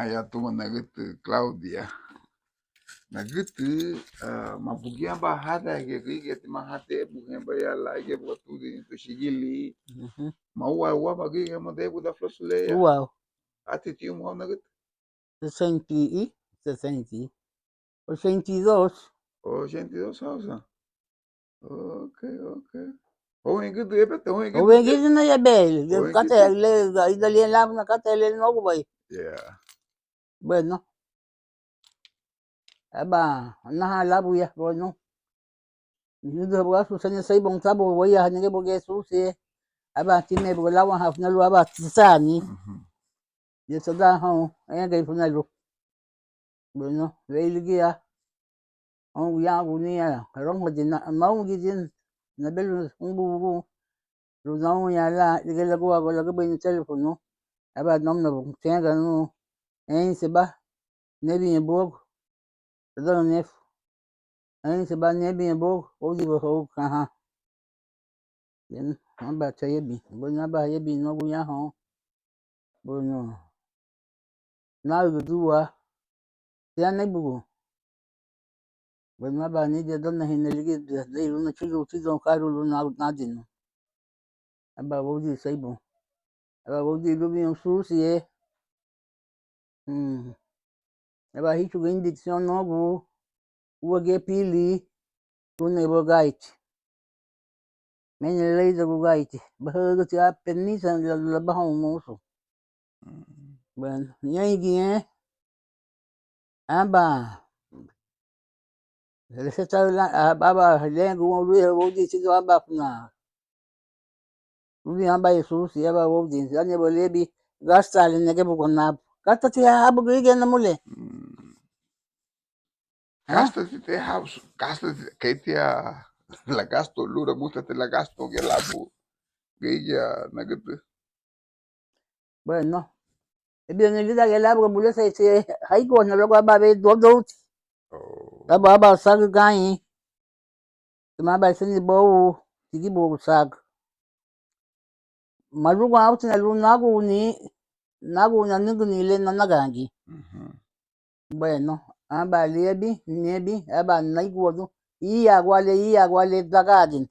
ya tuma nagatu Claudia. Nagatu mabugia bahada ke mahate buhemba ya lage buatu di to shigili. Maua ua bagi ya mode buda flosule ya. Wow. Ati tiu mau nagatu. 60 82. 82 sausa. Okay. Owen gitu ya pete, owen gitu. Owen gitu na ya bel. Owen Kate gitu. le idali la na kate le no boy. Yeah. Bueno. Aba na la buya bueno. Ni do ba su sanya sai bon tabo waya ne bo ge su se. Aba ti me bo la wa haf na lu aba tsani. Ye sada ha en ge fu na lu. Bueno, ve ligia. On ya bu ni ya. Rong ma din na ma un gi din. Na bel un bu. Lu na un ya la ge la go ga la ge ben telefono. Aba nom na bu tenga no. En se ba. Ne bi bo. Da nef. En se ba ne bi bo. O di bo ho ka ha. Then aba ta yebi. Bo na ba yebi no bu ya ho. Bo no. Na gu duwa. Ya ne bu. Bo na ba ni de don na hin le ge de lu na chu ti don ka lu na din. Aba bo di sai bo. Aba bo di lu bi su si e. Aba hi chu indiction no bu. Wo ge pili. Tu ne bo gait. Men le de go gait. Ba ho ti a penni san la ba ho mo so. Bueno, nyai gi aba. Le se ta la aba le go lu di ti do aba na. Ubi amba Yesu si aba wo di. Ya ne bo le bi. Gasta le ne ge bo na. Gasta ti abu ge na mule. Gasta te house, gasta que te la gasto lura mucha te la gasto que la bu que ya nagatu. Bueno, e bien el día que la bu le se hay go na lo ba be do. Aba sag gai. Ma ba se ni bo ti di bo sag. Malugo out na lu nagu na ningu ni le na nagangi. Bueno, aba lebi, nebi, aba naiguodu. Iya guale dagadin.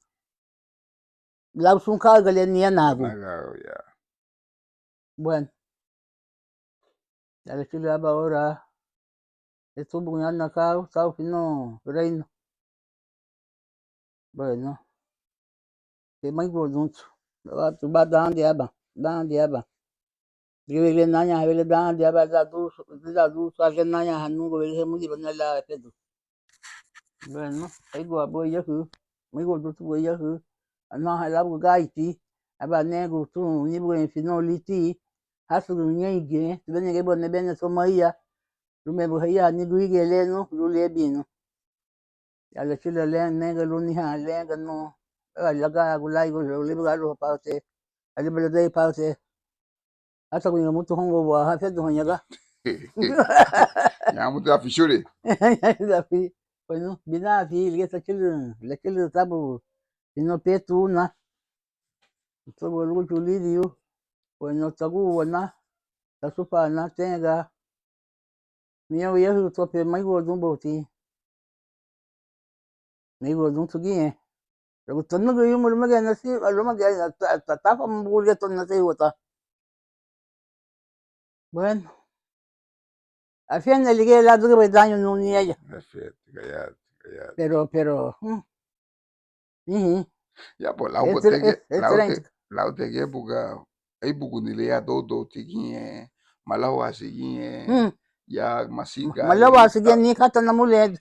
La sun cargale ni nagu. Bueno, ya le chile aba ahora. Esto buñana cao, sao fino reino. Bueno, que mai godunto. Tu ba dan diaba. Vele nanya vele dan diaba da du sa que nanya hanu vele mu di banala pedo. Bueno, ai go abo yahu. Mai go tu go yahu. Ana hala go gaiti. Aba nego tu ni bo infinoliti. Hasu nyege, bene ge bonne bene somaya. Lume bo ya ni guige leno, lule bino. Ya le chile le nega luni ha le no. La ga gulai go le ga lo paute. Ali bele dei paute. Hata kwenye mtu hongo wa hafe do nyaga. Ya mutu afishuri. Zafi. Bueno, bina fi le chile tabu. Ino petu na. Tobo lugu chulidio. Bueno, tagu wana. Tasupa na tenga. Mia yehu tope mai go dumbo ti. Mai go dum tugi. Lugu tonu go yumu maga na si, aluma ga ta fa mbule ton na sai wata. Bueno, afian le ge la dugo daño no ni ella. Gayat. Pero Ya pues la utege buga ai bugu ni le ya do tigie malawa sigie ya masiga malawa sige ni kata na muled.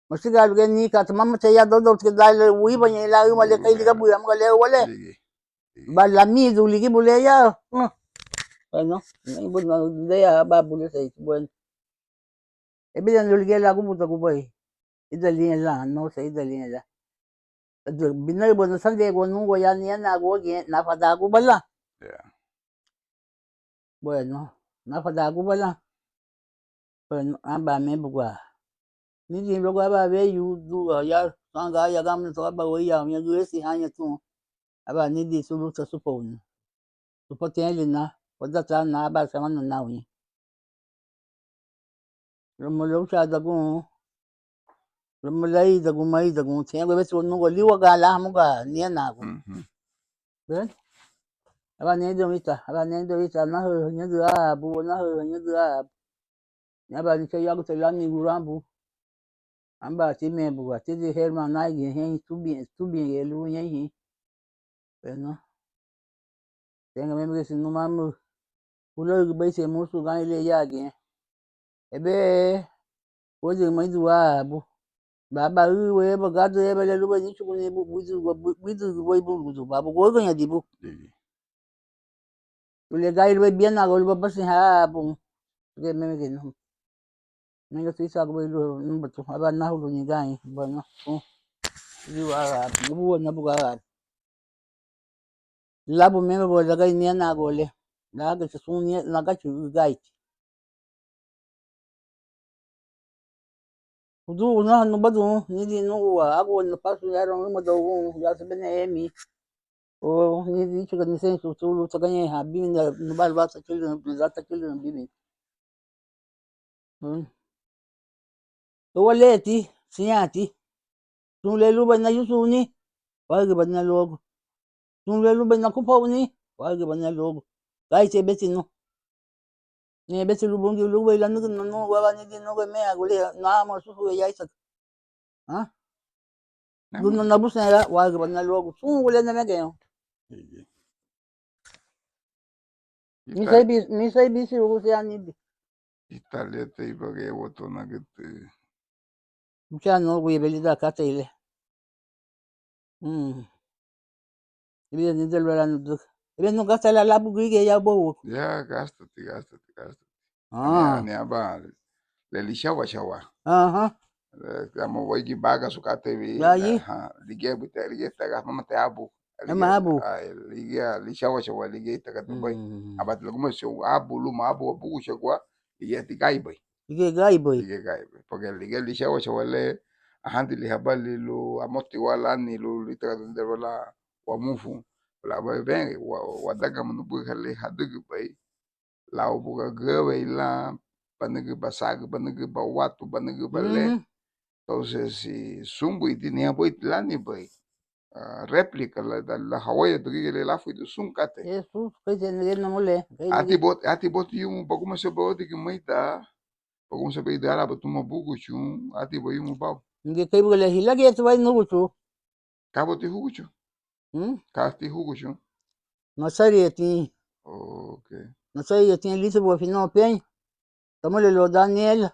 Masiga ge ni kata mama te ya do ke dai wi ba ni la ma le kai diga bu am le wale. Ba la mi du ligi bule ya. Bueno, ni bu na de ya ba bule sai bueno. E bi dan ligi la gu bu ta gu bai. Idali la no sai idali la. Binay bo na sande go nungo ya ni na go ge na pada gu bala. Bueno, na pada gu bala. Bueno, aba me bugwa. Ni di lo aba be yu du ya sanga ya gam to aba we ya mi gu si hanya tu. Aba ni di sulu ta supon. Supotele na, oda ta na aba sa man na wi. Lo cha da gun. Lo mai da gun. Tiene que ver si no liwa ga la mo ga ni na gun. Ven. Aba ne do ita na ho nya da bu na ho nya da. Ya ba ni che ya ko la ni gurambu. Amba ti me bu ti de herman na ye hen tu bien ye lu ye hi. Bueno. Tenga me que si no mamu. Ulo ga bai se mu su ga ile ya ge. Ebe o je mai du bu. Baba we ba ga de be le lu ba ni chu ni bu bu ba bu go ga ya di bu. Le ga ile bien na go ba sin ha bu. Que me no. Me ga si sa go lu no ba tu aba na hu ni ga yi ba no. Lu bu na bu ga. Labu me bo da ga ni na go le. Na ga su ni na ga chu ga yi. Udu no badu ni di no wa ago no pasu ya ro mo do ya se bene mi o ni di chu ni sen su lu ta ganye ha bi no bal ba ta children za ta children bi mi o wale ti siati tun le lu ba na yusu ni wa ga ba na logo tun le lu ba na ku po ni wa ga ba na logo ga ite beti no ni beti lu bongi lu ba la no wa ba ni di no ga me ago le na mo su ya isa ha Duno na busa ya wa ga na logo tun wale na me ga yo mi sai bi si ugu se ani Italia te iba ge woto na gete. Mucha no güey belida kata ile. Ibe ni del verano duk. Ibe no gasta la labu gige ya bo. Ya gástate. Ani aba le lishawa shawa. Ajá. Kama wagi baga sukate bi lige bita lige taga mama te abu. Ama abu. Lige lishawa shawa lige taga tubai. Abat lo como se abu luma abu abu shakwa lige tigai bai. Lige gai bai. Porque lige lishawa shawa le ahandi li habali lo amoti wala ni lo litaga tunde wala wamufu. La bai ben wadaga manubu hale hadugu bai. La ubuga gawe la banege basag banege bawatu banege bale. Entonces, si Zumbu y tenía boy tlani boy, réplica la Hawaii de que la fui de Zuncate. Jesús, que se ne no mole. Ati bot yung bago mo sa bot que may ta, bago mo sa bay dala ba tumabugo yung ati boy yung baw. Nge kay bole hilagi eto bay no gusto. Kabo ti hugo chu. Kati hugo chu. Masari eti. Okay. Masari eti lito bo fino pen. Tomole lo Daniel.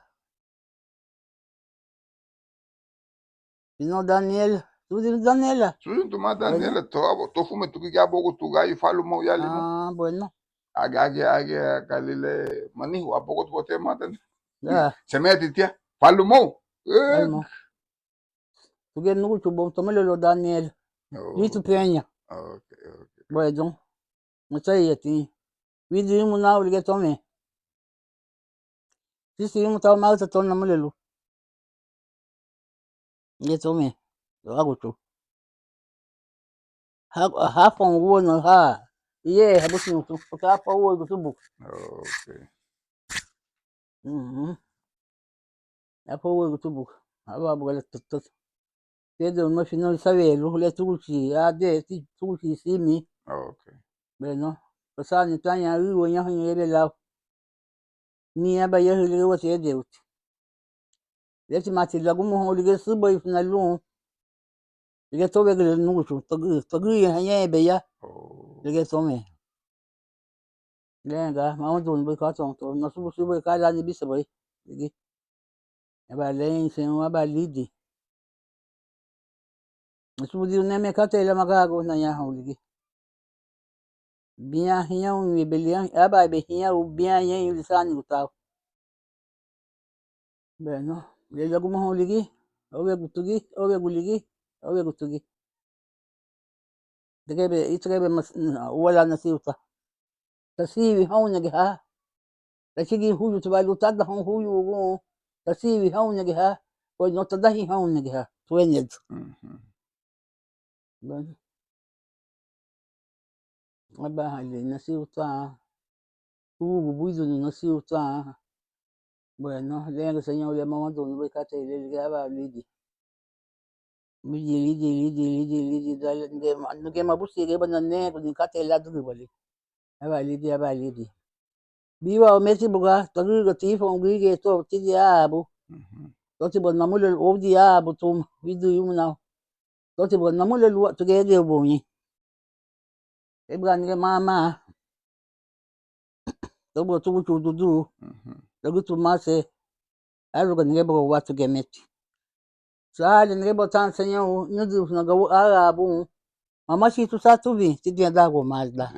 Fino Daniel. Tu di Daniela. Suyo tu ma Daniela to fume tu que abogo tu gallo falo mo ya limo. Ah, bueno. Age kalile mani wa abogo tu bote matan. Se me atitia falo mo. Almo. Tu que no gusto bo tomole lo Daniel. Lito penha. Okay. Bueno. Masari eti. Vidi mu na ulige tome. Sisi mu taw ma ta ton na mulelu. Ye tome. Lo hago tu. Ha fon wo no ha. Ye ha busu tu. Ka pa wo gusu bu. Okay. Ya pa wo gusu bu. Aba bu le tut. Te do no fino sabe lu le tulsi. Ya de ti tulsi si mi. Okay. Bueno. Pasa ni tanya ri wo nya han ye be la. Ni aba ye le wo se de ut. Le ti ma ti la gumo ho le su bo ifna lu. Le to be le nu gusu. To gu ye han ye be ya. Le tome. Lenga, ma don be ka ton to no su be ka la ni bi se boy. Igi. Aba len se wa ba lidi. Su di ne me ka te la ma ka go na ya ha ligi. Bien hiya un be lian aba be hiya u bien yen yu sa ni uta. Be no, le la gumo ligi. O be gutugi, o be guligi, o be gutugi. Dege itrebe mas wala na si uta. Tasiwi hauna ge ha. Tashigi huyu tubalu tadda huyu go. Tasiwi hauna ge ha. Ko no tadahi hauna ge ha. Tuened. Bueno. Aba hali nasi uta. Buizo ni nasi uta. Bueno, lengo Señor le mama donu be kate le gaba lidi. Lidi dale nge mabusi ge bana ne ko kate la du bali. Aba lidi. Biwa o mesi buga tagu go tifo ngi ge to ti abu. To ti bon namule o di abu tum vidu yumna. To ti bon namule lu to ge de bo ni. E bra nge mama to bo tu du. Tagu tu mase. Alu go nge bo wa to ge meti. Sali nge bo tan Señor nudu na go abu. Mama si tu sa tu vi ti dia da go mazda.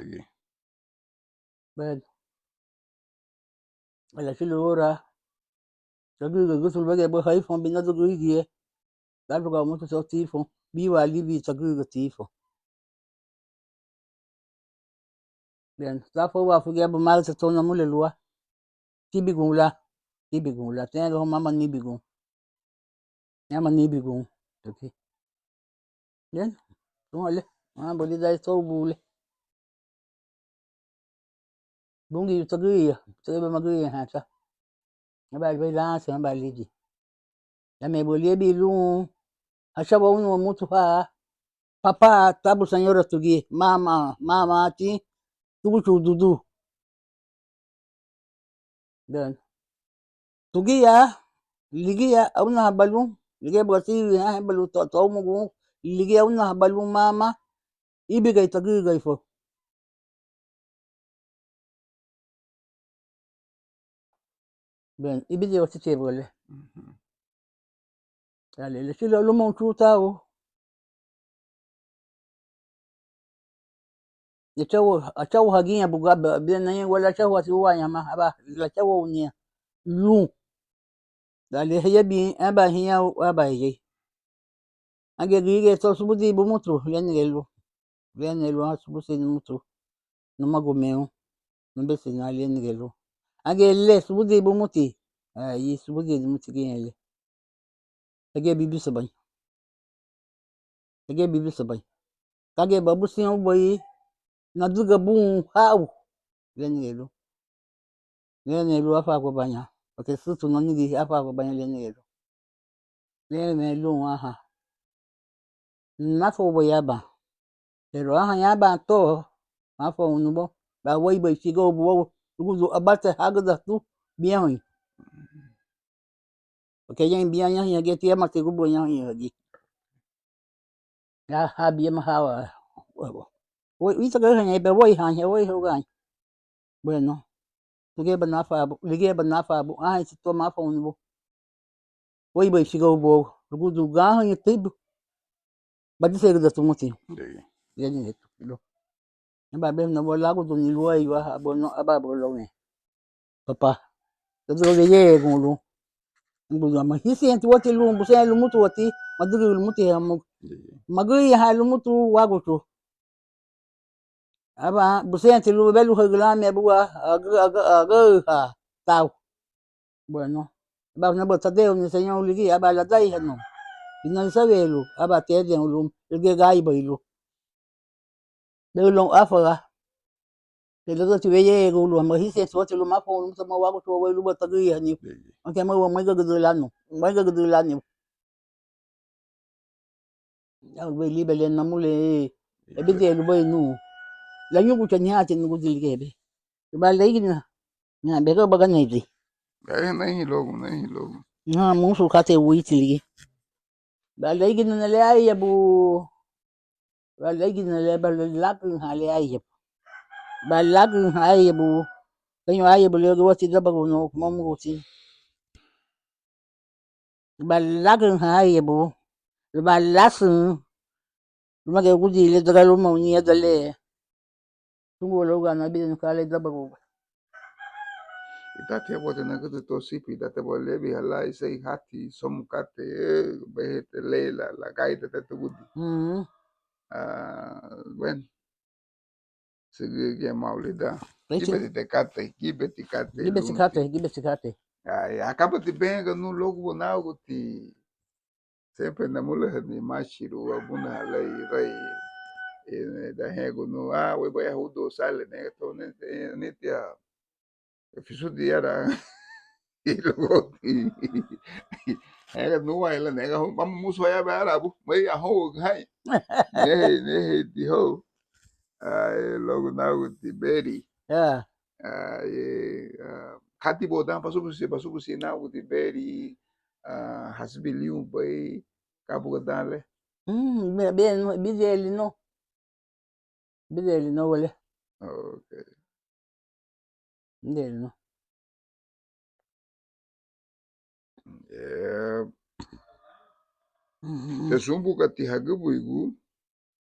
Bed. Ala filora. Tagu go gusul bage bo haifon bi na do gie. Dalu go mo to tifo. Biwa libi tagu go tifo. Bien, safo wa fuge bo mal se to na mule lua. Tibigula. Tengo mama nibigun. Yama nibigun. Okay. Bien. Tungale. Bodi dai so bule. Bungi tagu. Tagu magui ha sa. Aba be la se aba lidi. Ya me bolie bi lu. Ashaba unu mutu ha. Papa tabu senyora tugi. Mama ti. Tugu dudu. Bien. Tugi ya. Ligi ya auna balu. Ligi berarti ha balu to mugu. Ligi auna balu mama. Ibi gai tagu gai fo. Bien, ibi de wasi che bole. Allez, laissez-le le mon tout à haut. Achawu haginya buga bien nanye wala chawu asiwa nyama aba la chawu nia lu dale heye bi aba hiya aba ye age gige to subudi bu mutu lenelu asubusi ni mutu no magomeo no besi na lenelu age le subudi bu muti yi subudi ni muti gele age bibi sabai kage babu sin boyi na duga bu hau lenelu afa ko banya okay sutu no nigi afa ko banya lenelu aha nafo boyaba pero aha yaba to mafo unubo ba wai bai shiga bo gudu abata hagda tu bien okay yan bien yan ge ti ma te gubo yan gi ya ha bien ma hawa wo ita ga han be wai han he wai ho gan bueno lige ba nafa bu aha ti to mafo unubo wai bai shiga bo gudu ga han te ba di se ga tu muti yani lo ba be no bo lago do ni lo ayo ha bo no aba bo lo me papa do ge ye gun lo nguzo ma hisi enti wote lu mbuse lu mutu wati maduri lu mutu ya mu magui ha lu mutu wago to aba buse enti lu belu hagla me buwa aga ha tau bueno ba na bota de un señor ligi aba la dai no ina sabelu aba te de lu ge gai bailu de lo afara de lo tu ye go lu ma hisi enti wote lu ma fo lu ma wago to we lu bota gi ni okay ma wa ma ga de lanu ya we libele na mule ebide lu boy nu la nyugu tani ati nugu dilgebe ba legi na be ko baga nedi नहीं लोग na musu kate witili ba legi na le ay bu ba legi na le ba lakin hale ay ba lakin ay bu kanyo ay bu le wati da ba no mo ti ba lakin ay bu ba lasin ma ge gudi le daga lo mo ni da le tungo lo ga na bi no kale da ba Itate bote na kutu to sipi itate bo lebi halai sei hati somukate behete lela la gaita te tugudi. Bueno, sigi maulida. Gibeti te kate. Gibe sikate. Ay, acaba de benga no logo bonao ti sempre na mula ni mashiru abuna halai rai da hego no we boy hudo sale ne to ne tia fisu diara Logo ega no ela nega vamos muso ya barabu mai a ho hai ne di ho ai logo na o tiberi Yeah. ai kati bodan pasu busi na o tiberi hasbiliu bai kabu dale Bideli no. Bideli no wale. okay Bideli no. tesumbu kati hagubu igu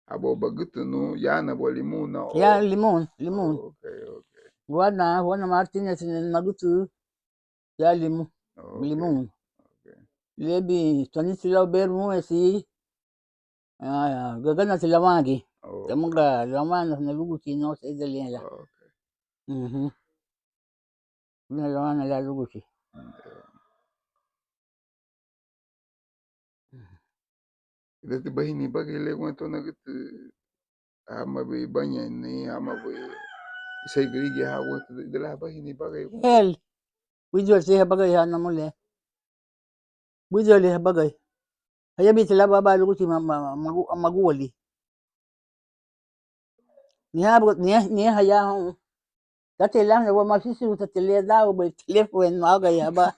abo bagutu no yana bo limuna Ya limon. okay okay Wana Martinez nagutu ya limon. okay Limon. okay Lebi tani sila beru esi gagana sila magi. okay Kamuga lamana na luguti no sa idalila. okay Na lamana la luguti. Dati bahini bagay kung ito nagit ama bay banya ni ama bay isay grigi hawa dala bahini bagay kung Hel. Widyo siya bagay na muli. Widyo siya bagay. Kaya bi sila baba luguti maguwali. Niya hayang dati lang na masisi sa teledao ba telephone mga kaya ba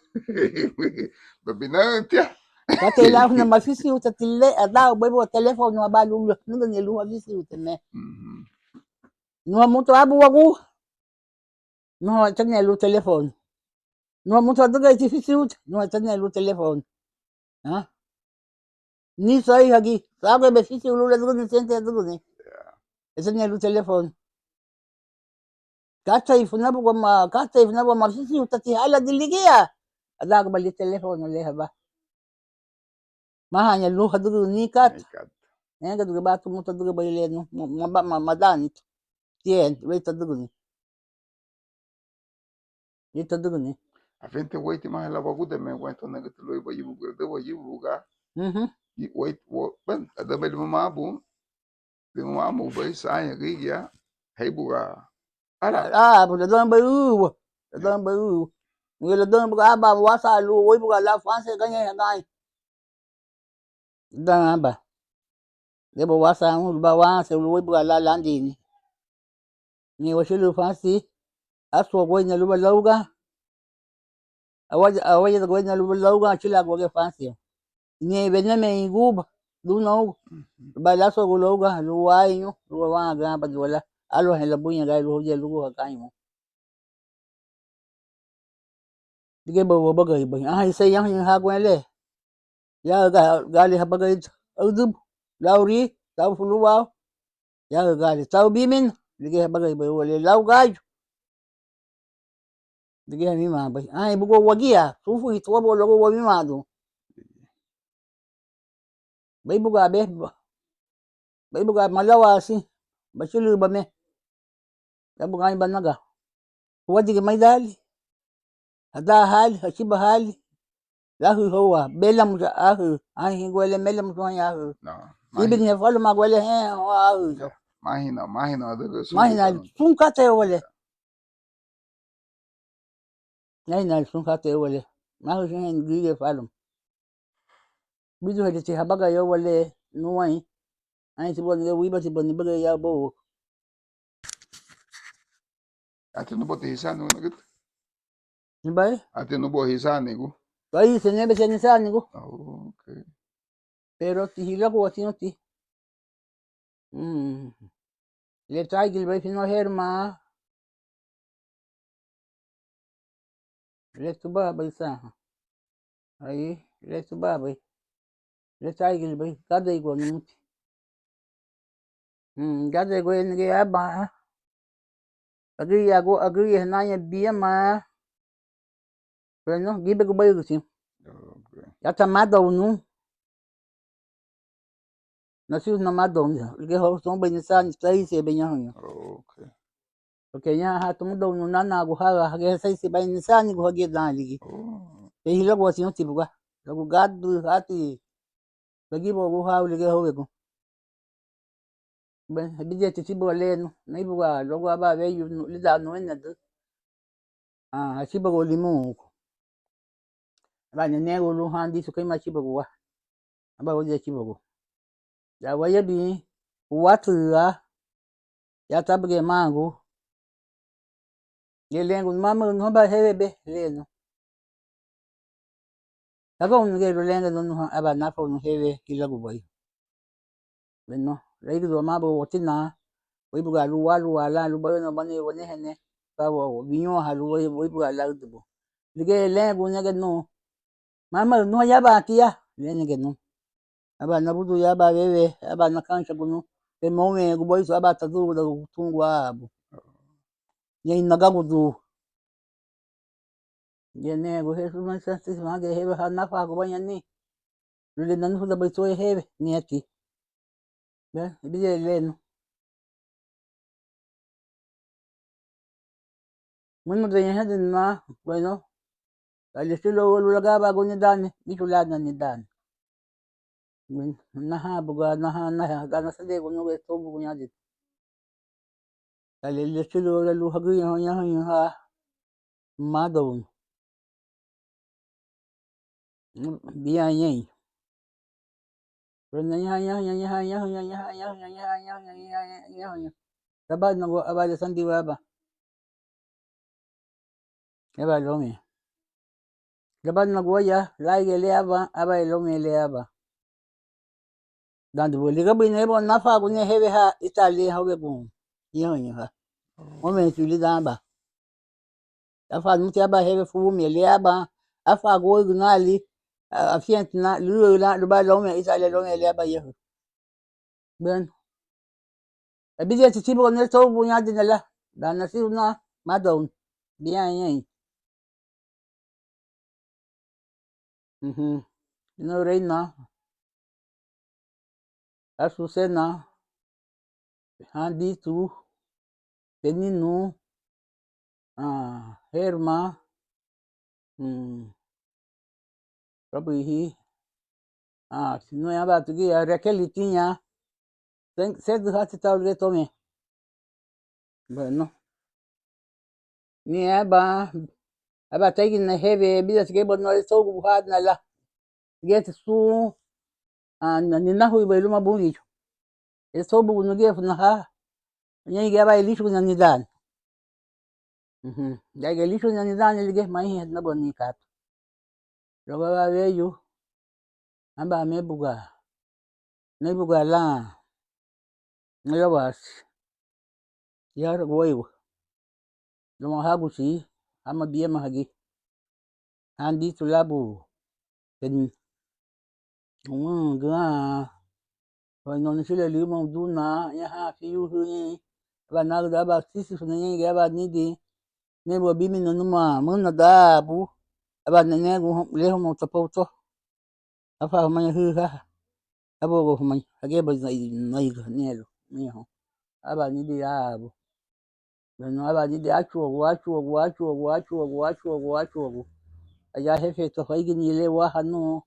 babinantia dati lang na masisi sa teledao ba telephone mga ba lulo nung niluha masisi sa me nuha mo to abu wagu nuha tanelu telephone nuha mo to dagay sisi nuha tanelu telephone ha ni sai hagi sabe be sisi lulo dugo ni sente dugo ni tanelu telephone kata ifuna bu masisi utati hala diligia ada bali telephone le haba mahanya luha dugo ni kat nga dugo ba tumo to dugo bali no madanit tien wait dugo ni ito dugo ni afente wait mahala waguda me wait na git loy ba yibu de wa yibu ga wait ban ada bali mabu de mamu bay sa grigi ya heibuga ara bu don bayu ngelo don buga ba wasa lu woi buga la france ganye ngai dan ba de bo wasa mu ba wa se lu woi buga la landi ni wo shilu france aso go nya lu ba lauga awaje go nya lu ba lauga chila go ge france ni be ne me gub du no ba la so go lauga lu wa yu lu wa ga ba wala alo he la bunya ga lu je lu go ka yu dige bo ba ga ba sai yang ha go le ya gali habaga udub lauri tau fuluwa ya gali tau bimin dige habaga ba wale lau gaj dige mi ma ba ai bugo wagia sufu itwa bo logo wa mi ma do bai buga malawa si bashilu ba me ya buga ba naga wadige mai dali hada hali hashiba hali lahu huwa belam ahu ai ngwele melam so ya hu ibn ya falo magwele he wa hu mahina de mahina sun kate wale mahina sun kate wale mahu shen gige falo bidu hede ti habaga yo wale nuwai ai ti bon wiba ti bon baga ya bo ati no bote hisani nagit ni bai ati no bo hisani go bai se ne be se ni sa ni go okay pero ti hila ko ti no ti le taigil bai fino herma le tuba bai sa ai le tuba bai le taigil bai kada igo ni muti kada igo ni ya ba agri ya na ya biya ma pero gibe go bai gusi ya ta mado nu nasi na mado ge ho so bai ni sa ni sai se be nya okay okay nya ha tu do nu na go ha ge sai se bai ni sa ni go ge dan ligi e hilo go si no ti buga go gadu hati bagi bo go ha ge ho go ben bije ti bo le no na buga lo go ba ve yu li da no en na ha si bo go limu aba nene lu handi su kai ma chibogo wa aba wo je chibogo ya wa ye bi wa tua ya tabge mango ye lengo mama no ba hebe le no ago no ge lengo no aba na fo no hebe kilago boy bueno le digo mabo wotina we buga lu wala lu ba no bani woni hene ba wo binyo ha lu we buga la dubo lige lengo nyage no mama no ya ba tia le nyage no aba na budu ya ba bebe aba na kancha bunu e mome go boy so aba tadu da tungwa abu ye nagago du ye ne go he su ma sa si ma ge hebe ha na fa go banya ni lu le nan fu da boy so hebe ni ati be bi le no mun de ye hadin na bueno al estilo lu la ba go ni dan bi tu la ni dan min na ha buga na ha ga na sa de go no ge to bu nya di al estilo lu ha ge ya ha ma do bi ya ye Rena Sabad na abada sandi waba. Eba lomi. Sabad na goya laige leaba aba lomi leaba. Dan du liga bin ebo nafa gunye hebe ha itali hawe bun. Yonya ha. Ome tuli damba. Afa muti aba hebe fu mi leaba afa go gunali afient na lu la lu ba lomi itali lomi leaba yehu. Ben Abije titibo ne to bunya dinala. Dan nasiu na madon. Bien yen. No reina Azucena handi tu peninu Herma Robihi si no ya ba tu ya Raquel tinha cedo hati tal de tome bueno ni aba tagi na hebe bisa sige bon no so bu had na la get su ni na hu ba luma buni so bu no ge na ha ni ge ba lishu na ni dan ya ge lishu na ni dan ni ge mai na boni kat lo ba ve yu amba me buga la ngawas ya goyo lo hagu si ama biya mahagi handi tulabu ken ga no ni sile limo duna ya ha fi yu ni ba na da ba sisi funa ni ga ba ni di ne bo bi mi no ma mun na da bu ba ne ne go le mo to poto afa ma hu ha abo go ma age ba na ga ne lo ni ho aba ni di ya bu no aba ni di achu aya hefe to hoigi ni le wa hanu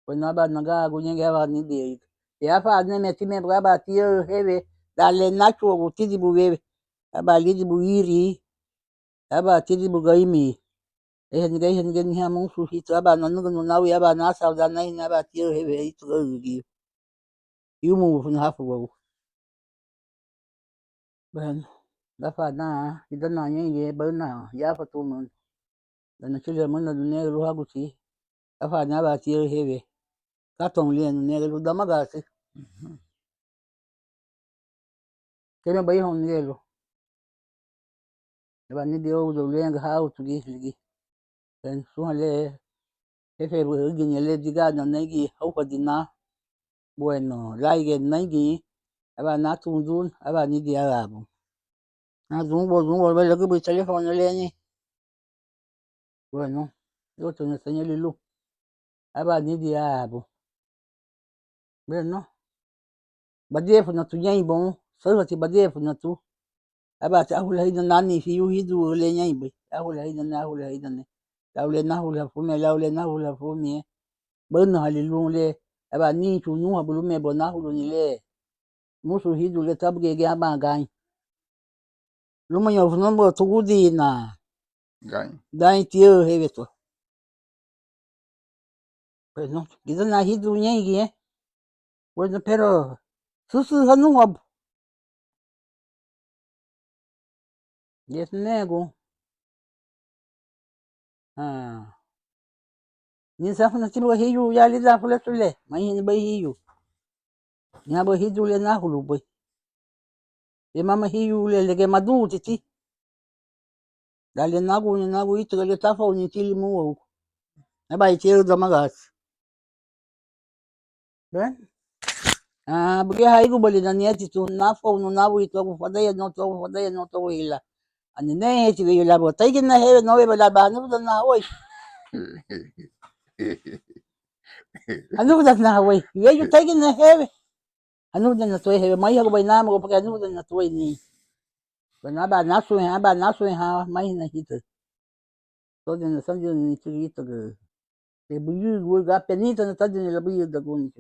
bueno aba naga go ni ga ba ni di ya fa ne me ti me ba ti hebe dale nachu go ti di bu bebe aba li di bu iri aba ti di bu ga imi hen ga ni ha mo su hi to aba no no na wi aba na sa da na ni aba ti hebe i to go gi yu mo fu na ha fu go ben da fa na idan na ni ye ba na ya fa tu mun da na chile mun na ne ru ha gu ti da fa na ba ti hebe ka tong le ne ru da ma ga si ke me ba yi hon ne lo ba ni de o do le nga ha u tu gi ben su ha le jefe ru gi ne le diga na ne gi ho pa di na bueno lai ge na gi aba na tu dun aba ni di arabu na dun bo ba le gi telefono le ni bueno yo te enseñé el lu aba ni di arabu bueno ba de fu na tu yen bon so ti ba de fu na tu aba ta hu le na ni fi yu hi du le yen bi hu le na la le na hu la fu me ba na ha le lu le aba ni tu nu ha bu me bo na hu ni le mu su hi du le tab ge ga ba ga lu mo yo fu no bo tu gu di na Ganho. da ti he be to Bueno, kita na hidu nyingi, bueno, pero susu hanu wab. Yes nego. Ni safu na tibu hiyu ya liza fule tule, mai ni bai hiyu. Nya bo hidu le na hulu bai. E mama hiyu le lege madu titi. Dale nagu itu le tafa ni tili mu. Na bai tiru da magas. Ben? Buge haigu bali na niati tu nafa unu nabu itu aku fadaya no to ila. Ani ne heti ve yula bo. Tai na heve no ve bala ba nu da na oi. Anu da na oi. Ye yu tai na heve. Anu da na to heve mai hago bai na mo porque anu da na to ni. Ba nasu ha mai na hita. To de na sanjo ni chirito ge. E buyu go ga penita na tadi ni la buyu da go ni.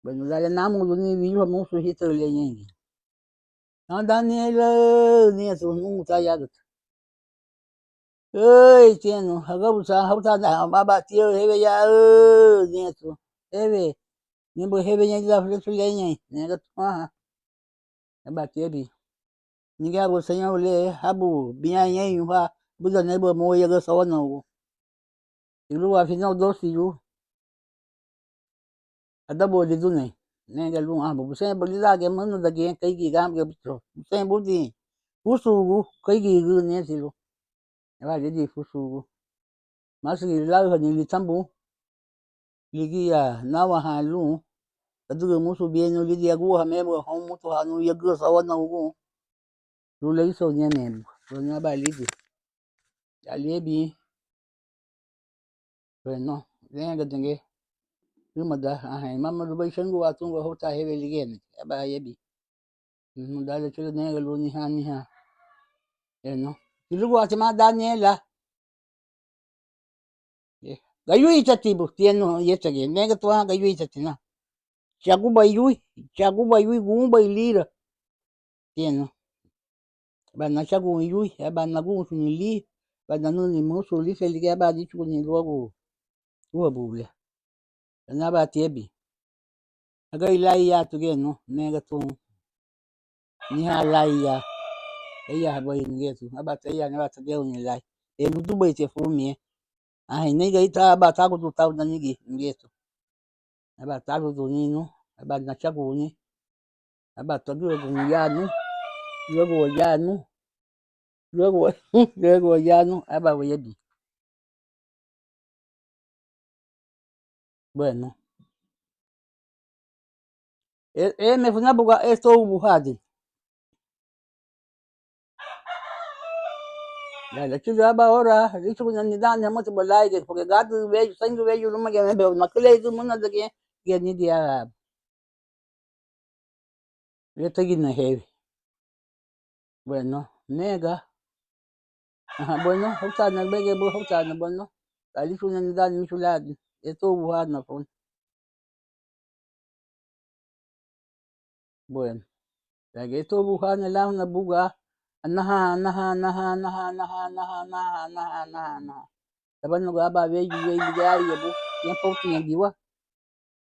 Bueno, dale namu lo ni viu mo su hita le nyengi. Na Daniela ni so nu ta ya ga. Ơi tienu hagabu sa hauta da baba tio hebe ya ni so. Hebe ni bo hebe ni la fle fle ni. Ni ga ha. Ba tiebi. Ni ga bo senyo le habu biya yen yu ha bu da ne bo mo ye ga so na wo. Ilu wa final dosi yu. Adabo de dunai. Ne ga lu ha bo sen bo li da ge mo da ge kai gi gam ge bu. Sen bu di. Fusu gu kai gi gu ne si lu. Ba de di fusu gu. Masu la ha ni li tambu. Ligi ya na wa ha lu. Aduga musu bien li dia gu ha me bo ho musu ha nu ye gu so na gu. Lu le so nya me. Lu na ba li di. Ya le bi. Bueno, ne ga denge. Luma da mama lu bai shangu wa tungo hota hebe ligen. Ba ye bi. Da le chule ne ga lu ni ha. No. Lu wa ma Daniela. Ga yui tatibu tieno yetage. Ne ga to ga yui tatina. Chagu ba yui gu ba lira. Tieno. Ba na chagu yui, ba na gu ni li, ba na no ni mo so li fe li ga ba di chu ni logo. Ua bule. Na ba tiebi. Aga ilai ya tu ge no, ne ga tu. Ni ha lai ya. Eya ba ni ge tu. Aba te ya na ba te ge ni lai. E lu du ba te fu mi. Ne ga ita ba ta ko tu ta na ni ge tu. Aba ta ko tu ni no, aba na chagu ni. Aba to du go ya no. Luego ya no. Luego ya no, aba voy a bi. Bueno. Me fue una buga esto bujadi. La chula ba ora, dicho que ni dan ni mot bolai que porque gato ve, sangue ve yo no me me veo, no que le du mona de que ni dia. Yo te guina heavy. Bueno, nega. Bueno, hota na bege bu hota na bueno. La dicho ni dan ni chula. Esto bujadi na fun. Bueno. La que esto bujadi na buga. Naha. Taban no gaba ve ya bu yan pauti yan diwa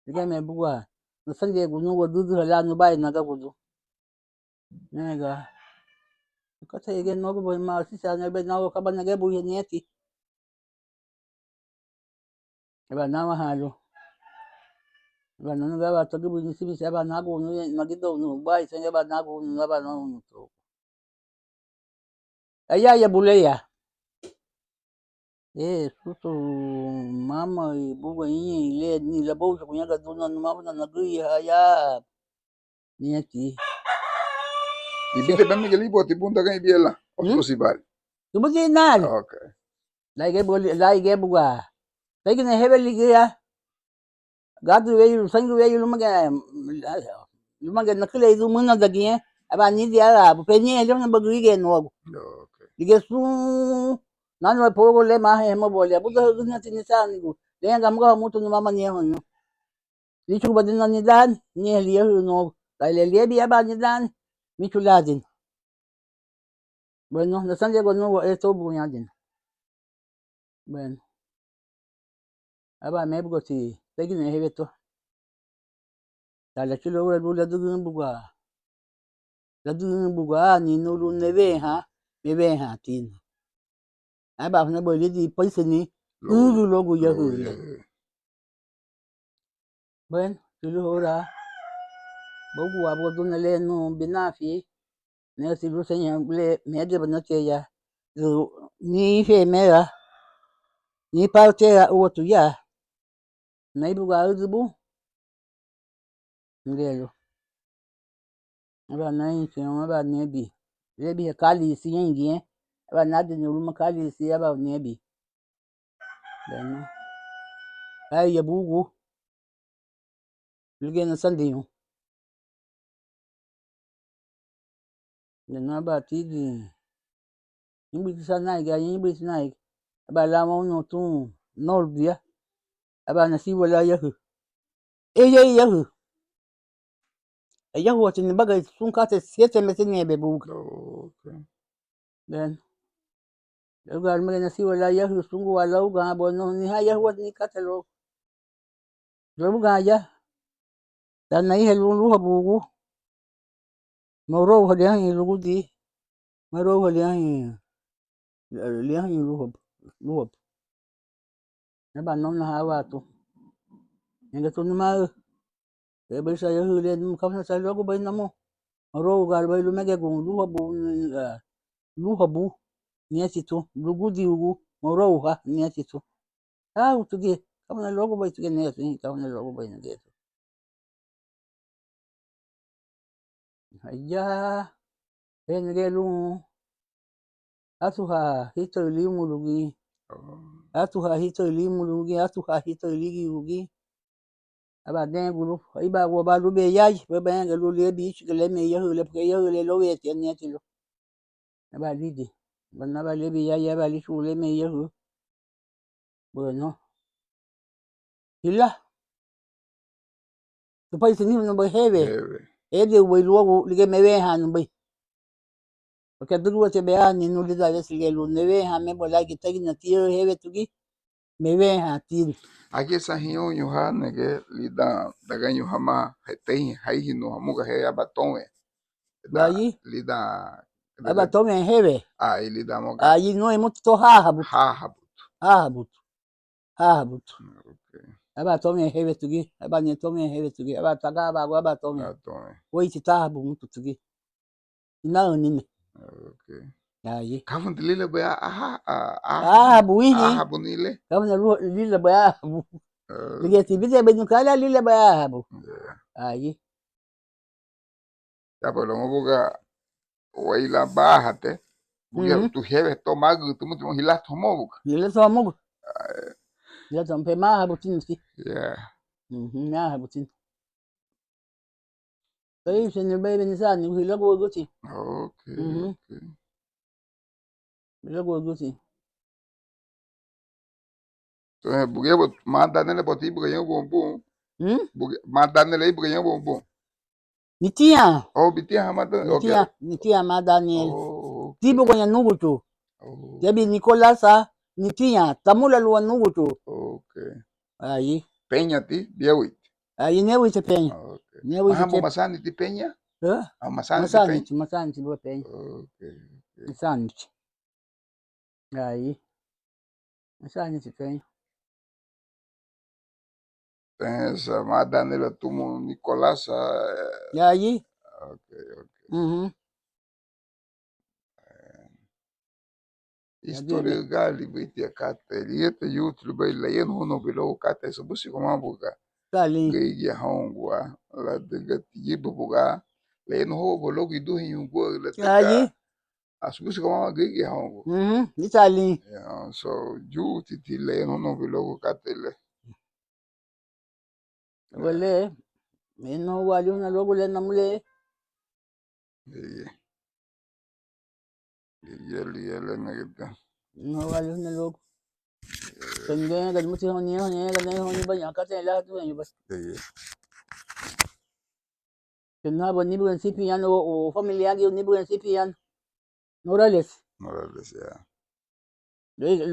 diga me buwa no sanje gu no dudu la no bai na ga gudu nega ka ta yege no go ma si sa na be na ka ba na ga bu ye neti ba na ma halu ba no ga ba to gu ni si bi sa ba na go no ma gi do no bai sa ba na go no ba no to ya buleya susu mama y buga y le ni la bolsa kunya ga duna no mama na gui ya nieti Ibite ben Miguel ipo ti punta kan ibiela. Oso si bal. tubu di nal Okay. lai ge buga tai ne hebe ligia gadu ve yu sangu ve yu lumaga nakle du muna da gi aba ni dia bu pe ni ele na bagui ge no Okay. lige su nano pogo le ma he mo bole bu da na tin sa ni gu le ga mga mutu no mama ni ho no ni chu badin na ni dan ni ele yu no lai le bi aba ni dan mi chu ladin bueno na sanje go no esto bu ya din bueno aba me bugo ti tegi ne hebe to tala chilo ura lu la dugin buga ni no lu ne be ha tin aba ne bo le di paise ni ulu logo ya hu ben chilo ura bogu abo dun le no binafi ne si lu senya le me de bana che ya ni fe mera ni parte o tu ya na ibuga uzubu ngelo aba na yin che aba ne bi le bi kali si yin gi aba na de no kali si aba ne bi ben ai ya bugu luge na sande yo le na ba ti di imbi sa na ga imbi sa na aba la mo no tu no bia aba na si wala ya hu ya hu ya hu tin baga sun ka ta siete metin ne be bugu Okay. ben lugar me na si wala ya hu sun wala ga bo no ni ha ya hu ni ka ta lo buga ya dan na ihe lu ha bugu mo ro ha ya lu di mo ro ha ya lu na ba no na ha wa tu nga tu ma e be sa ya hu le mu ka sa lo go ba na mo ro ga ba lu me ge go lu ha bu ni si tu lu gu di ugu mo ro ha ni si tu ah tu ge ka na lo go ba tu ge ne si ka na lo go ba ni ge ya en ge lu atu ha hito li mu lu gi atu ha hito li mu lu gi atu ha hito li gi ugi aba den gulu iba wo ba lu be yai be ben ge lu le bi chi ge le me ye hu le pe ye hu le lo ye ti ne ti lo aba li di ba na ba le bi yai aba li chu le me ye hu bueno ila tu pa si ni no ba hebe e de we lu ge me be ha no ba porque du te be ani no le da si ge lu ne be ha me bo la ki ta gi na ti hebe tu gi me be ha ti Aquí esa hiyo ha nege lida daga nyu hama hetei hai no hamuga he abaton da bayi lida aba to me hebe lida moga ayi no e mutu to ha habut habut okay aba to me hebe tugi aba ne to me hebe tugi aba taga aba to me wo iti ta habu mutu tugi ina oni ne okay ayi kafun lile ba habu wihi habu nile kama na lile ba habu lige ti bide be nukala lile ba habu ayi ya pero moga waila bajate bugia tu hebe to magu tu mutu hila to mogu lile to mogu lile to pe ma habu tin si yeah na habu tin Ei, se ne be ni sa ni hilo go guti okay hilo go guti entonces bugia manda nele poti bugia bombo manda nele bugia bombo nitia bitia hamada okay nitia ma Daniel okay tibo kwenye nugutu Debi Nicolasa nitia tamula luwa nugutu okay ayi Peña ti biawit ayi newi te penya okay newi te mahambo masani ti Peña masani ti Peña masani ti luwa penya okay masani ti ayi masani ti penya pensa mada nele tumo Nicolás ayi okay História gali bitia kata eliete yutlu bai layen hono bilo kata eso busi koma buga kali gei ya hongwa la de tibu buga layen ho bolo gidu hingo la ayi tega asubusi koma gei ya hongo itali yeah so juti ti layen hono bilo kata le wale meno wali una logo le namule yele ngita no wali una logo tenge ga muti honi ga ne honi ba ya kata la tu ni bas kenna ba ni bugan sipian o familia gi ni bugan sipian Morales ya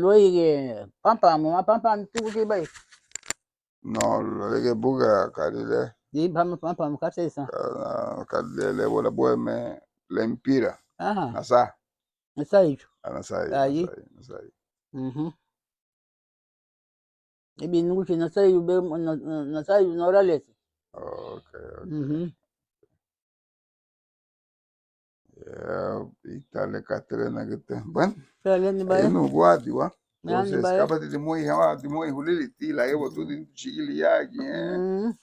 lo pampa mo pampa tu ki bai No, le que buga kalile. Di pam kate sa. Kalile wala boy me lempira. Aha. Nasa. Nasay. Nasai, Ayi. nasai, nasai. Mhm. Ibi nuchi nasay be nasay norales. Okay, okay. Mhm. Yeah, itale katrena gitu. Ban, Kale ni ba? ayo no guadi wa. Ya ni Entonces, ba? capa de moi hawa, de moi hulili tila, eu tu de chigili yagi, Mhm.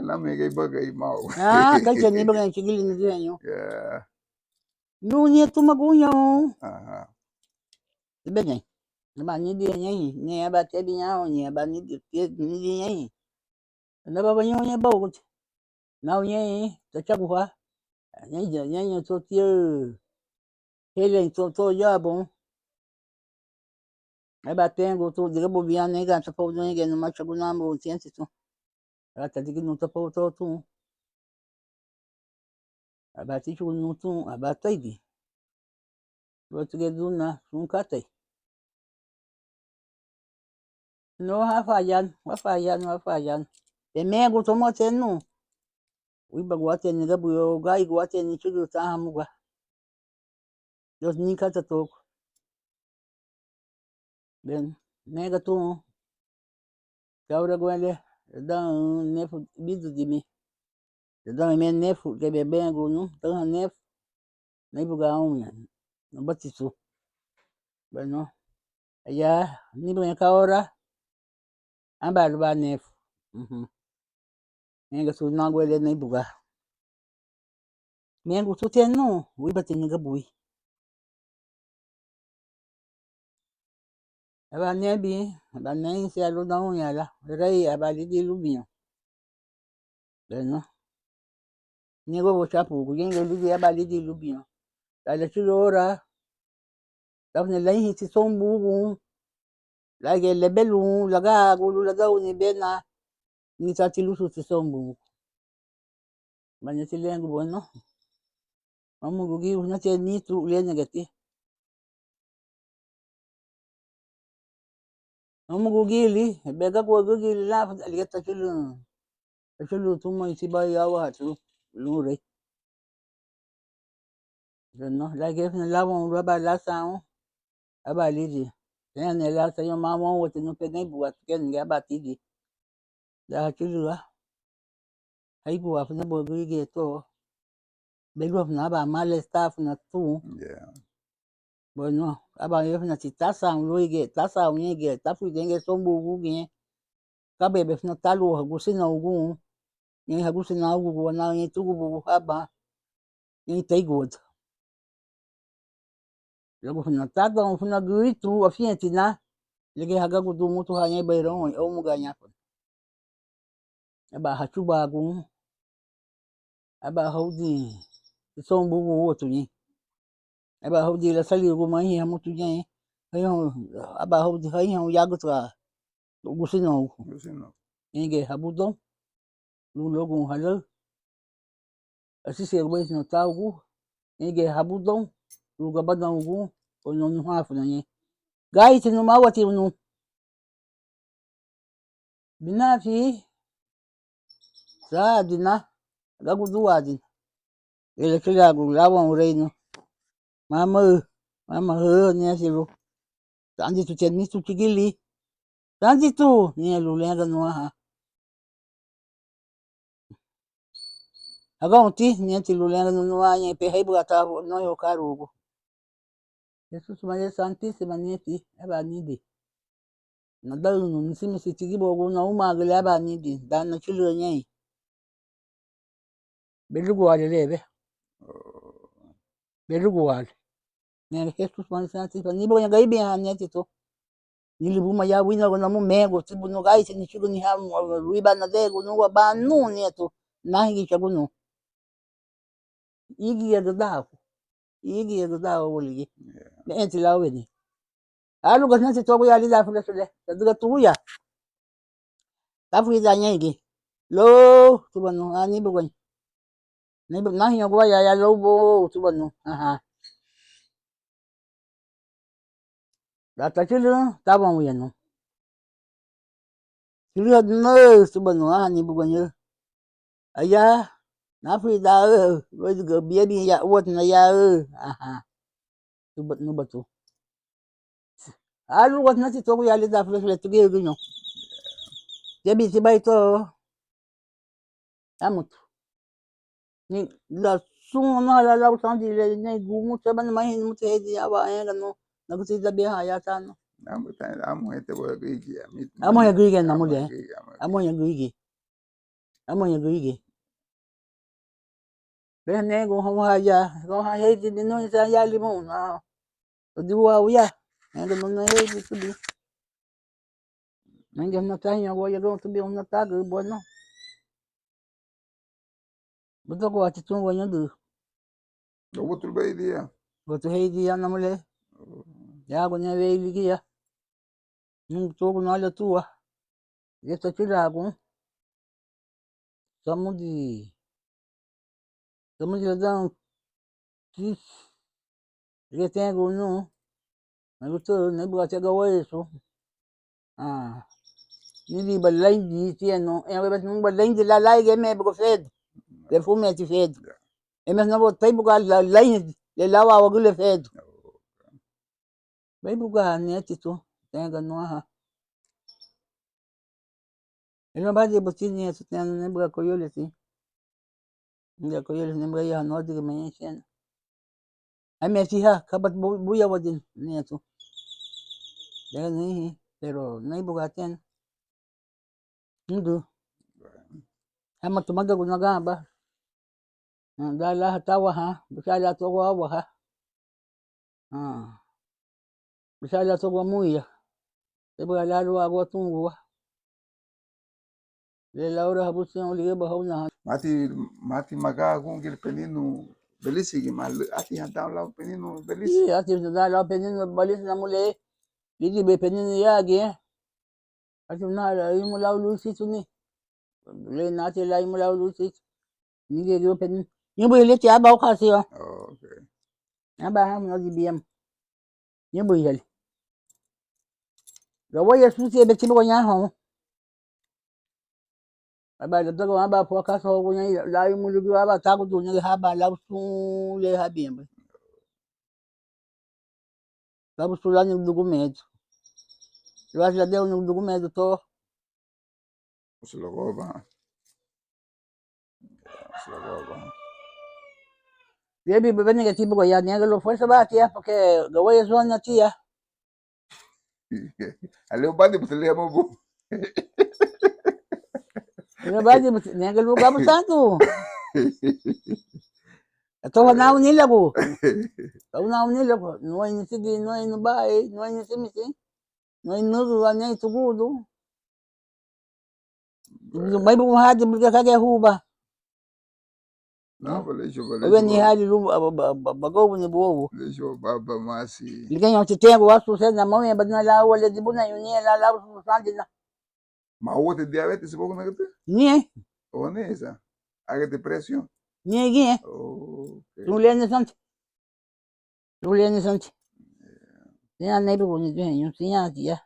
la me gay bagay mau. Ah, kache ni ba kan chigili ni diyan. Yeah. Dunia tu magunyo. Aha. Ibe ni. Ba ni diyan yi. Ni aba tebi nya ni aba ni diyan yi. Na ba banyo nya ba ugot. Na unye ta chabuha. Nya to tie. Hele to ya bon. Aba tengo to diga bo biya ne ga ta po ne ga no ma chagu na mo tiensi to. Ata diga no to po to tu. Aba ti chu no tu aba taidi. Lo tige duna sun kate. No ha fallan. Te me gusto mo tenu. Uy bagwate ni gabu yo gai gwate ni chugu ta hamuga. Los ni kata tok. Ben nega tu. Kaura gwele. Dan nefu bizu dimi. Dan me nefu ke be bengu nu. Dan nefu. Na ibuga unya. No batisu. Bueno. Ya ni bu kaura. Amba ba nefu. Nega su na gwele na ibuga. Me gusto tenu. Uy bati ni gabu. Aba nebi. Aba nei se alu da unya la. Rei aba lidi lubinyo. Bueno. Niego bo chapu. Kujenga lidi aba lidi lubinyo. La chulo ora. Dafne lai hiti sombu gu. Lage lebelu. Laga gulu laga uni bena. Ni tatilu su ti sombu. Banya silengu bueno. Mamu gugi unache ni tu ulienya gati. Mamu gugi li. Bega kwa gugi li la. Aligata chulu. Chulu tumo isiba yawa hatu. Lure. Bueno. Lage fna lawa uraba la sao. Aba lidi. Tena la sa yo mama wote no pene buat ken ga batidi. Da chulu la. Haibu afna bo gugi to. Bego fna aba male staff na tu. Yeah. Bueno, aba yo fna titasa unloige, tasa unyege, tafu denge sombu gugi. Kabe be fna talu hagusina ugu. Ni hagusina ugu na ni tugu bugu haba. Ni taigod. Lagu fna tada fna gui tu afientina. Lege hagagu du mutu hanya bayron o muganya. Aba hachuba gu. Aba haudi. Sombu gu wotu ni. Aba haudi la sali gu mahi hamutu jen. Hayo aba haudi hayo yagutra. Gusina ugu. Yo no. Inge habudon. Lu logo halal. Asisi erwes no taugu. Inge habudon. Lu gabadan ugu. Ono nu hafu na nye. Gai tinu mawati unu. Binafi. Saadina. Gagu duwadin. Ele kilagu lawan reino. Mama. Mama he ni asiru. Tandi tu teni tu tigili. Tandi tu. Ni lu lenga nuaha. Aga unti. Ni anti lu lenga nuaha. Nye pe heibu ata no yo karugu. Jesus Maria Santissima nieti. Eba nidi. Na dalu nisimi sitigibo gu na umagale aba nidi. Dan na chulu nyei. Belugu wale lebe. Belugu wale. Nene Jesus Maria Santissima. Nibo nyanga ibi ya nieti to. Nilibuma ya wina gu na mu mego. Tibu nuga isi ni chulu ni hamu. Ruiba na degu nuwa ba nu nieto. Nahingi chagu nu. Igi ya dadaku. Igi ya dadaku waligi. Ne enti lawe ni. Alu gasnati togu ya lida fule fule. Tadiga tuya. Tafu ida nyegi. Lo. Tuba nu. Nibu gani. Nibu nahi nyagwa ya lobo. Tuba nu. Aha. Data chulu. Taba mu yanu. Sila no subano ni buganyo. Aya na fi da wai ga biya bi ya wat na ya aha subat no batu. Alu wat na ti to ya le da fle fle to ge gunyo. Jebi si bai to amut. Ni la sun na la la san di le ne gu mu se ban mai mu te di ya ba ya no na ku ti da bi ha ya ta no. Amo este boy gigi. Amo ya gige na mu Amo de. gigi. Amo ya gige. Amo ya gige. Be ne go ha ya go ha he di no sa ya li mu na. Di wa ya. Ne go no he di tu di. Ne no ta ya go ya go tu bi on ta go bo no. Bu to ko ati tun go ya du. Lo outro bem dia. Go tu he di ya na mu le. Ya go ne we li ya. Nu to go na le tu wa. Ye to ti la go. Samudi la ti ye te go no. Na go to ne bu ati go wa eso. Ah. Ni di ba lai di ti no. E ba nu ba lai di la lai ge me bu fed. Le fu me ti fed. E me no bo tai bu ga la lai le la wa go le fed. Bai bu ga ne ti to. Te ga no ha. E no ba di bu ti ni ti ne bu ga ko yo le ti. Nda ko yo le ne bu ya no di me chen. Ame ti ha kabat bu ya wadin ne to. Ya ni pero no bu ga ten. Ndu. Ama to maga na ga ba. Da la ta wa ha. Bisa la to wa ha. Ah. Bisa la to wa mu ya. E bu la lo wa tu wa. Le la ora ha bu se on le ba ho na. Mati maga com aquele penino belíssimo, mas ati hata lá o penino belíssimo. Iya ati da la penino balis na mule. Lidi be penino ya ge. Ati na la imu la lu si tu ni. Le na ti la imu la lu si. Ni ge do penino. Ni bu le ti aba ka si yo. Okay. Aba ha no di biam. Ni bu yel. Lo wa yesu ti be ti bo nya ho. Aba da go aba po ka so go nya la imu lu aba ta go do nya ha ba la su le ha biam. La bu su la ni du go med. Lo la de un du go med to. Se lo roba. Se lo roba. Yebi be ne ti bo ya ne lo fuerza ba ti porque go wa yesu na ti ya. Ali o bade você lembra bom. Ina ba di ne ga lu ga bu santo. To na un ni la bu. To na un ni la bu. No ni si di no ni ba e no ni si mi si. No ni no du ne tu gu du. Du mai bu ha di bu ka ge hu ba. Não, valeu, Obe ni ha di lu ba go ni bu. Valeu, baba masi. Liga yo ti te go wa su se na mo ya ba na la wala di bu na yo ni la su san di na. Ma outra diabetes pouco na gata? Ni Ou nessa? Aga de pressão? ni gi. Okay. Tu le ni sant. Tu le ni sant. Ya ne bu ni de yo si ya di ya.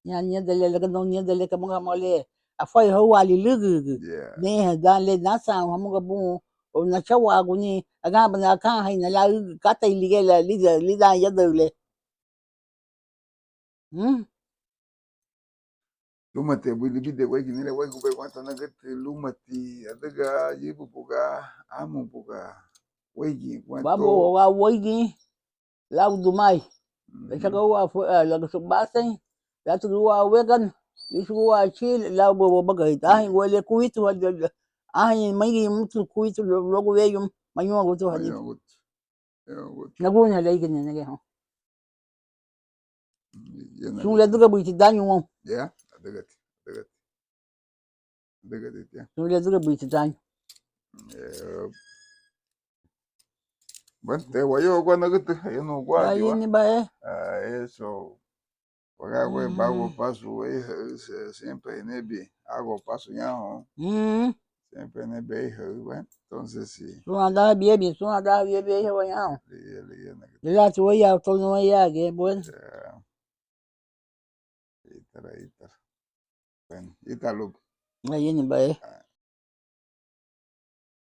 Ya ni de le ga no ni de le ka mo ga mo le. A foi ho wa li lu gu. Yeah. Ne da le na sa mo ga bu. O na cha wa gu ni aga ba na ka hai na la ka tai li ge la li da ya de le. Lumate budi bide wai gini le wai gube kwanta na gate lumati adaga yibu buga amu buga wai gi Ba kwanto. bo wa wo gi la du mai. Le cha ga wa fu la su ba sai. La tu wa we gan. Li su wa chi la bo ba ga ta hai wo le ku itu wa ai mai gi mu tu ku itu lo go we yum ma yo go to ha ni. Ayo gut. Ayo gut. Na go nya le gi ne ge ho. Yana. Su le du ga bu ti da nyu wo. Ya, adagat. Adagat. Adagat ya. Su le du ga bu ti da. Bante wayo kwa na gate ayo no kwa Ya diwa. ni ba e. Eso. Waga we bago paso we sempre nebi água paso yaho. Sempre nebi he, entonces sí. Su anda bi bi su anda bi bi he wa ya. Le na Le la tu ya to no ya ge bon. Itara. Bueno, ita lo. Ngayon ba eh?